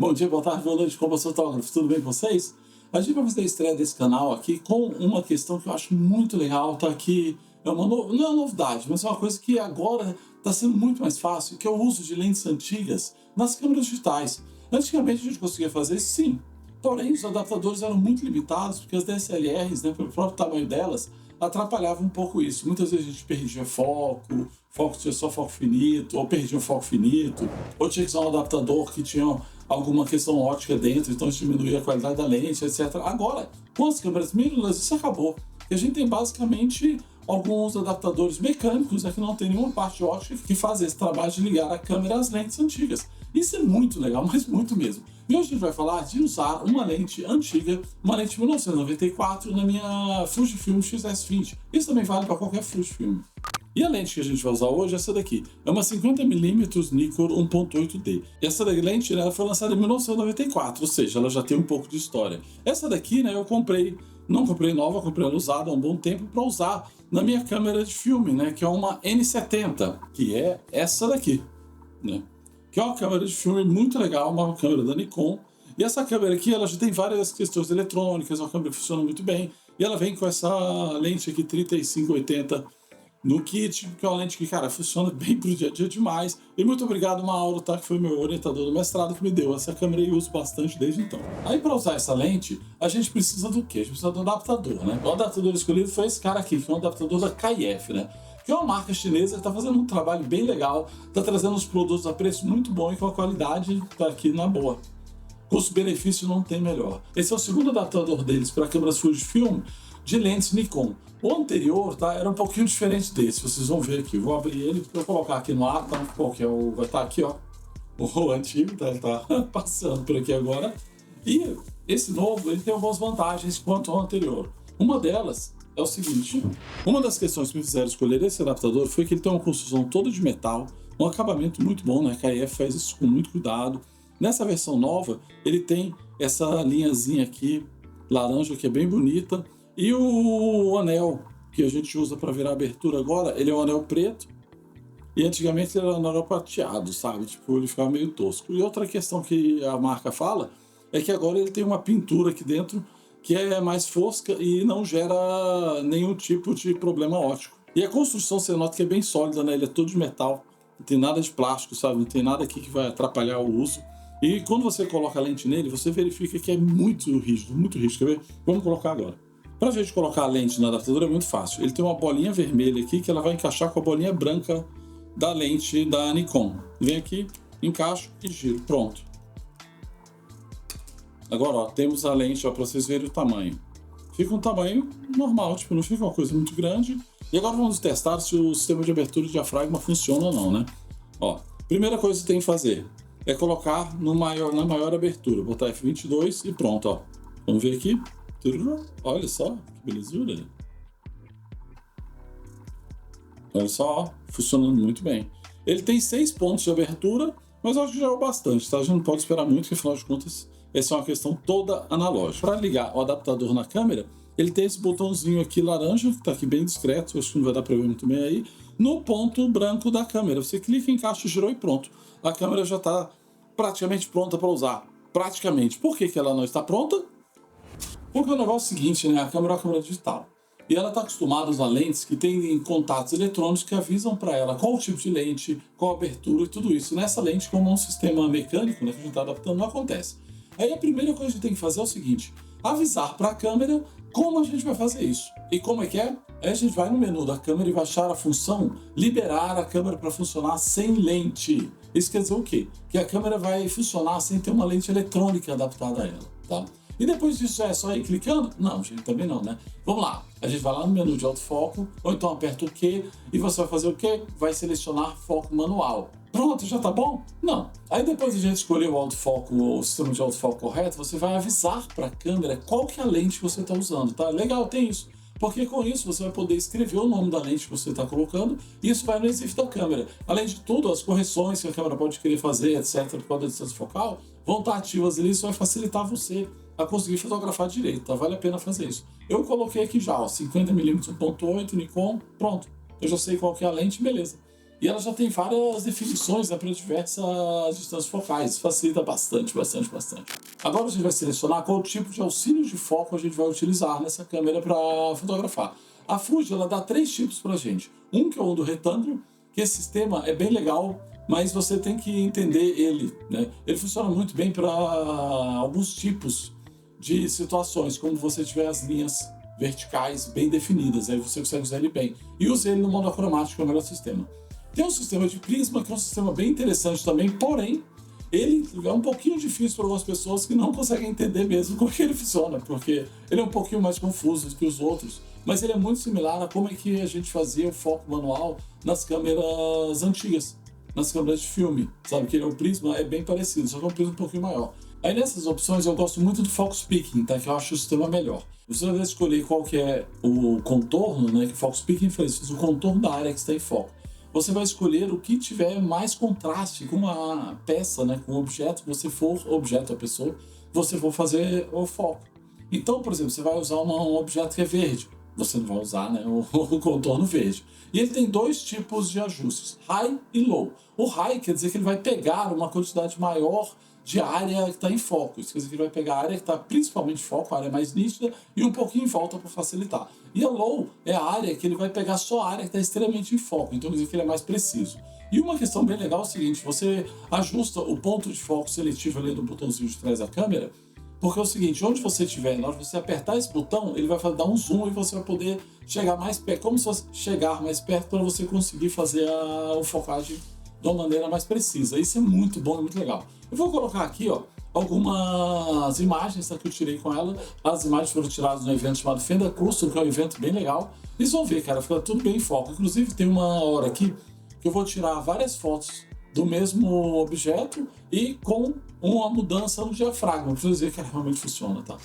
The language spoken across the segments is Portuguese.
Bom dia, boa tarde, boa noite, como fotógrafos, tudo bem com vocês? A gente vai fazer a estreia desse canal aqui com uma questão que eu acho muito legal, tá aqui, não é uma novidade, mas é uma coisa que agora está sendo muito mais fácil, que é o uso de lentes antigas nas câmeras digitais. Antigamente a gente conseguia fazer isso, sim, porém os adaptadores eram muito limitados, porque as DSLRs, né, pelo próprio tamanho delas, atrapalhava um pouco isso. Muitas vezes a gente perdia foco tinha só foco finito, ou perdia um foco finito, ou tinha que usar um adaptador que tinha alguma questão óptica dentro, então isso diminuía a qualidade da lente, etc. Agora, com as câmeras mirrorless, isso acabou. E a gente tem basicamente alguns adaptadores mecânicos, né, que não tem nenhuma parte óptica que faz esse trabalho de ligar a câmera às lentes antigas. Isso é muito legal, mas muito mesmo. E hoje a gente vai falar de usar uma lente antiga, uma lente de 1994 na minha Fujifilm X-S20. Isso também vale para qualquer Fujifilm. E a lente que a gente vai usar hoje é essa daqui. É uma 50mm Nikkor 1.8D. E essa lente, né, ela foi lançada em 1994, ou seja, ela já tem um pouco de história. Essa daqui, né, eu comprei, não comprei nova, comprei ela usada há um bom tempo para usar na minha câmera de filme, né, que é uma N70, que é essa daqui, né? Que é uma câmera de filme muito legal, uma câmera da Nikon. E essa câmera aqui, ela já tem várias questões eletrônicas, é uma câmera que funciona muito bem. E ela vem com essa lente aqui 3580 no kit, que é uma lente que, cara, funciona bem pro dia a dia demais. E muito obrigado, Mauro, tá? Que foi meu orientador do mestrado que me deu essa câmera e eu uso bastante desde então. Aí, para usar essa lente, a gente precisa do quê? A gente precisa do adaptador, né? O adaptador escolhido foi esse cara aqui, que é um adaptador da KF, né? Que é uma marca chinesa que está fazendo um trabalho bem legal, está trazendo os produtos a preço muito bom e com a qualidade tá aqui na boa. Custo-benefício não tem melhor. Esse é o segundo adaptador deles para câmeras Fujifilm de lentes Nikon. O anterior, tá, era um pouquinho diferente desse, vocês vão ver aqui. Eu vou abrir ele para eu colocar aqui no ar, tá? Qual que é o... vai estar aqui, ó. O antigo, tá? Ele tá passando por aqui agora. E esse novo, ele tem algumas vantagens quanto ao anterior. Uma delas é o seguinte: uma das questões que me fizeram escolher esse adaptador foi que ele tem uma construção toda de metal, um acabamento muito bom, né? A KF faz isso com muito cuidado. Nessa versão nova, ele tem essa linhazinha aqui, laranja, que é bem bonita, e o anel que a gente usa para virar a abertura agora, ele é um anel preto, e antigamente ele era um anel prateado, sabe? Tipo, ele ficava meio tosco. E outra questão que a marca fala é que agora ele tem uma pintura aqui dentro que é mais fosca e não gera nenhum tipo de problema óptico. E a construção, você nota que é bem sólida, né? Ele é todo de metal, não tem nada de plástico, sabe? Não tem nada aqui que vai atrapalhar o uso. E quando você coloca a lente nele, você verifica que é muito rígido, muito rígido. Quer ver? Vamos colocar agora. Para a gente colocar a lente no adaptador é muito fácil. Ele tem uma bolinha vermelha aqui que ela vai encaixar com a bolinha branca da lente da Nikon. Vem aqui, encaixo e giro. Pronto. Agora, ó, temos a lente, ó, para vocês verem o tamanho. Fica um tamanho normal, tipo, não fica uma coisa muito grande. E agora vamos testar se o sistema de abertura de diafragma funciona ou não, né? Ó, primeira coisa que tem que fazer é colocar na maior abertura. Botar F22 e pronto, ó. Vamos ver aqui. Olha só, que belezura. Olha só, ó, funcionando muito bem. Ele tem 6 pontos de abertura, mas eu acho que já é o bastante, tá? A gente não pode esperar muito, porque afinal de contas, essa é uma questão toda analógica. Para ligar o adaptador na câmera, ele tem esse botãozinho aqui laranja, que está aqui bem discreto, acho que não vai dar para ver muito bem aí, no ponto branco da câmera. Você clica, encaixa, girou e pronto. A câmera já está praticamente pronta para usar. Praticamente. Por que ela não está pronta? Porque o negócio é o seguinte, né? A câmera é uma câmera digital. E ela está acostumada a usar lentes que têm contatos eletrônicos que avisam para ela qual o tipo de lente, qual a abertura e tudo isso. Nessa lente, como é um sistema mecânico, né, que a gente está adaptando, não acontece. Aí a primeira coisa que a gente tem que fazer é o seguinte: avisar para a câmera como a gente vai fazer isso. E como é que é? Aí a gente vai no menu da câmera e vai achar a função liberar a câmera para funcionar sem lente. Isso quer dizer o quê? Que a câmera vai funcionar sem ter uma lente eletrônica adaptada a ela, tá? E depois disso é só ir clicando? Não, gente, também não, né? Vamos lá. A gente vai lá no menu de autofoco, ou então aperta o Q e você vai fazer o quê? Vai selecionar foco manual. Pronto, já tá bom? Não. Aí depois de a gente escolher o autofoco, o sistema de autofoco correto, você vai avisar para a câmera qual que é a lente que você está usando, tá? Legal, tem isso. Porque com isso você vai poder escrever o nome da lente que você está colocando e isso vai no EXIF da câmera. Além de tudo, as correções que a câmera pode querer fazer, etc., por causa da distância focal, vão estar ativas ali. Isso vai facilitar você a conseguir fotografar direito, tá? Vale a pena fazer isso. Eu coloquei aqui já, ó, 50mm 1.8 Nikon, pronto. Eu já sei qual que é a lente, beleza. E ela já tem várias definições, né, para diversas distâncias focais. Isso facilita bastante. Agora a gente vai selecionar qual tipo de auxílio de foco a gente vai utilizar nessa câmera para fotografar. A Fuji, ela dá 3 tipos para a gente. Um que é o do retângulo, que esse sistema é bem legal, mas você tem que entender ele, né? Ele funciona muito bem para alguns tipos de situações, como você tiver as linhas verticais bem definidas, aí você consegue usar ele bem. E use ele no monocromático, que é o melhor sistema. Tem um sistema de prisma, que é um sistema bem interessante também, porém, ele é um pouquinho difícil para algumas pessoas que não conseguem entender mesmo como que ele funciona, porque ele é um pouquinho mais confuso do que os outros, mas ele é muito similar a como é que a gente fazia o foco manual nas câmeras antigas, nas câmeras de filme, sabe? Que o prisma é bem parecido, só que é um prisma um pouquinho maior. Aí nessas opções eu gosto muito do Focus Picking, tá? Que eu acho o sistema melhor. Você vai escolher qual que é o contorno, né? Que o Focus Picking faz o contorno da área que está em foco. Você vai escolher o que tiver mais contraste com a peça, né? Com o objeto, objeto a pessoa, você for fazer o foco. Então, por exemplo, você vai usar um objeto que é verde. Você não vai usar, né, o contorno verde. E ele tem 2 tipos de ajustes, high e low. O high quer dizer que ele vai pegar uma quantidade maior de área que está em foco. Isso quer dizer que ele vai pegar a área que está principalmente em foco, a área mais nítida, e um pouquinho em volta para facilitar. E a low é a área que ele vai pegar só a área que está extremamente em foco, então quer dizer que ele é mais preciso. E uma questão bem legal é o seguinte, você ajusta o ponto de foco seletivo ali do botãozinho de trás da câmera, porque é o seguinte, onde você estiver, na hora que você apertar esse botão, ele vai dar um zoom e você vai poder chegar mais perto, como se fosse chegar mais perto para você conseguir fazer a focagem de uma maneira mais precisa. Isso é muito bom e muito legal. Eu vou colocar aqui, ó, algumas imagens, tá, que eu tirei com ela. As imagens foram tiradas no evento chamado Fender Custom, que é um evento bem legal. Vocês vão ver, cara, fica tudo bem em foco. Inclusive tem uma hora aqui que eu vou tirar várias fotos do mesmo objeto e com uma mudança no diafragma, para dizer que ela realmente funciona, tá?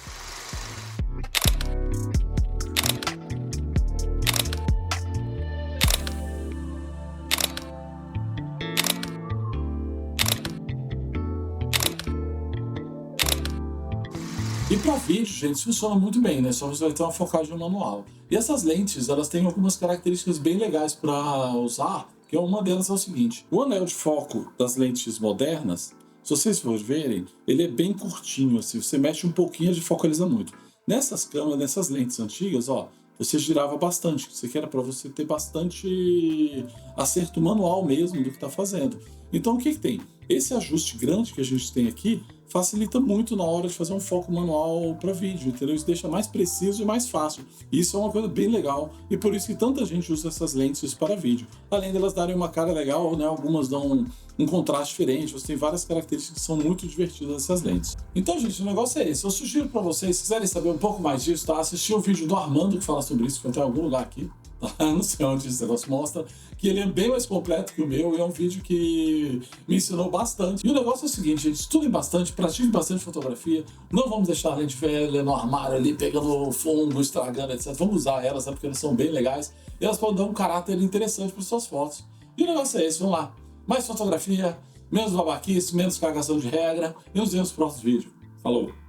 E para vídeo, gente, isso funciona muito bem, né? Só você vai ter uma focagem manual. E essas lentes, elas têm algumas características bem legais para usar, que uma delas é o seguinte: o anel de foco das lentes modernas, se vocês forem verem, ele é bem curtinho, assim, você mexe um pouquinho, ele focaliza muito. Nessas câmeras, nessas lentes antigas, ó, você girava bastante, isso aqui era para você ter bastante acerto manual mesmo do que está fazendo. Então o que tem? Esse ajuste grande que a gente tem aqui facilita muito na hora de fazer um foco manual para vídeo, entendeu? Isso deixa mais preciso e mais fácil. Isso é uma coisa bem legal e por isso que tanta gente usa essas lentes para vídeo. Além delas darem uma cara legal, né? Algumas dão um contraste diferente, você tem várias características que são muito divertidas nessas lentes. Então, gente, o negócio é esse. Eu sugiro para vocês, se quiserem saber um pouco mais disso, tá? Assistir o vídeo do Armando que fala sobre isso, que vai em algum lugar aqui. Não sei onde esse negócio mostra, que ele é bem mais completo que o meu e é um vídeo que me ensinou bastante. E o negócio é o seguinte, gente, estudem bastante, pratiquem bastante fotografia, não vamos deixar a lente velha no armário ali, pegando fungo, estragando, etc. Vamos usar elas, né, porque elas são bem legais e elas podem dar um caráter interessante para suas fotos. E o negócio é esse, vamos lá. Mais fotografia, menos babaquice, menos cagação de regra e nos vemos no próximo vídeo. Falou!